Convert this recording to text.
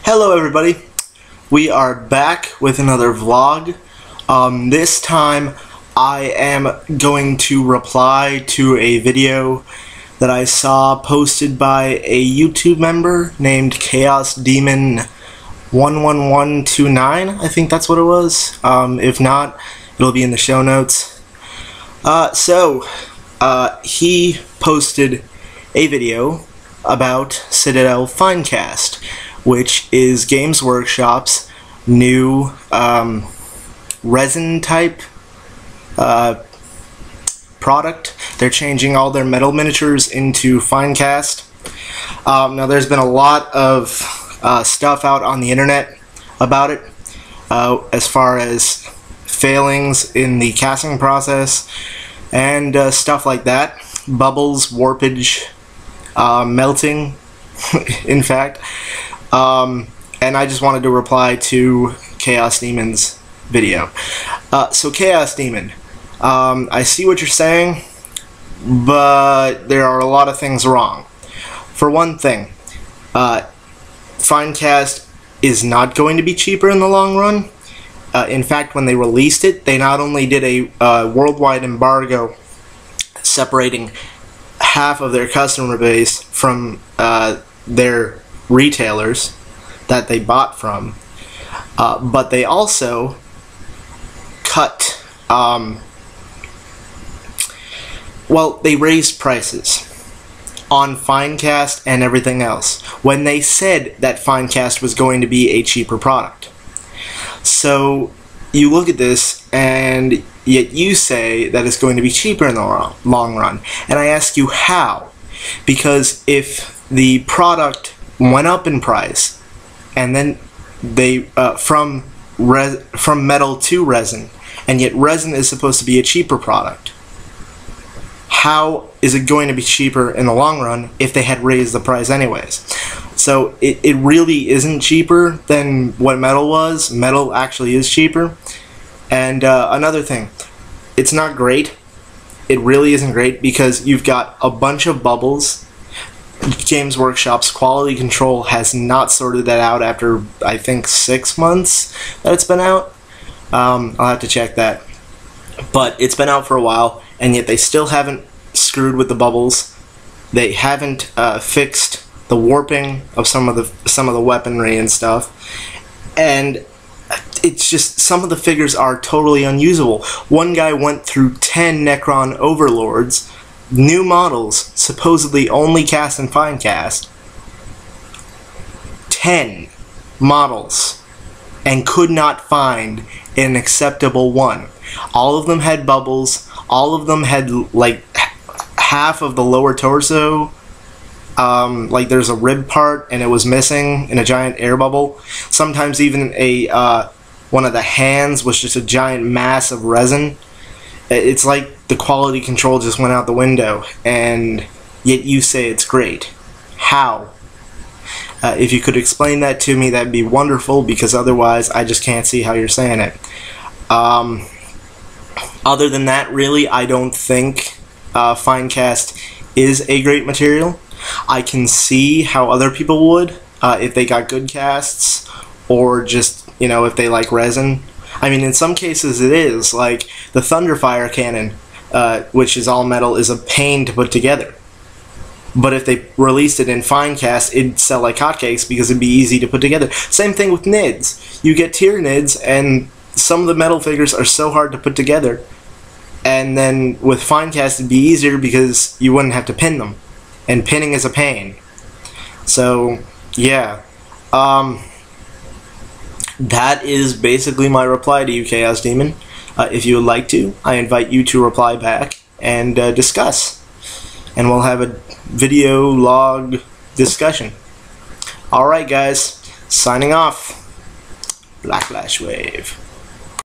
Hello everybody, we are back with another vlog. This time I am going to reply to a video that I saw posted by a YouTube member named Chaos Demon 11129, I think that's what it was. If not, it'll be in the show notes. He posted a video about Citadel Finecast, which is Games Workshop's new resin type product. They're changing all their metal miniatures into Finecast. Now there's been a lot of stuff out on the internet about it, as far as failings in the casting process and stuff like that. Bubbles, warpage, melting, in fact. And I just wanted to reply to Chaos Demon's video. So Chaos Demon, I see what you're saying, but there are a lot of things wrong. For one thing, Finecast is not going to be cheaper in the long run. In fact, when they released it, they not only did a worldwide embargo separating half of their customer base from their retailers that they bought from, but they also cut, they raised prices on Finecast and everything else when they said that Finecast was going to be a cheaper product. So you look at this and yet you say that it's going to be cheaper in the long run, and I ask you how, because if the product went up in price and then they from metal to resin, and yet resin is supposed to be a cheaper product, how is it going to be cheaper in the long run if they had raised the price anyways? So it really isn't cheaper than what metal was. Metal actually is cheaper. And another thing, it's not great. It really isn't great because you've got a bunch of bubbles. Games Workshop's quality control has not sorted that out after, I think, 6 months that it's been out. I'll have to check that. But it's been out for a while, and yet they still haven't screwed with the bubbles. They haven't fixed the warping of some of the weaponry and stuff. And it's just, some of the figures are totally unusable. One guy went through 10 Necron Overlords, new models, supposedly only cast in Finecast. 10 models, and could not find an acceptable one. All of them had bubbles, all of them had like half of the lower torso, like there's a rib part and it was missing in a giant air bubble. Sometimes even one of the hands was just a giant mass of resin. It's like the quality control just went out the window, and yet you say it's great. How? If you could explain that to me, that'd be wonderful, because otherwise I just can't see how you're saying it. Other than that, really, I don't think Finecast is a great material. I can see how other people would, if they got good casts, or just, you know, if they like resin. I mean, in some cases it is, like the Thunderfire cannon, which is all metal, is a pain to put together. But if they released it in Finecast, it'd sell like hotcakes because it'd be easy to put together. Same thing with NIDs. You get tier NIDs, and some of the metal figures are so hard to put together. And then with Finecast, it'd be easier because you wouldn't have to pin them. And pinning is a pain. So, yeah. That is basically my reply to you, Chaos Demon. If you would like to, I invite you to reply back and discuss. And we'll have a video log discussion. Alright guys, signing off. Black Flash Wave.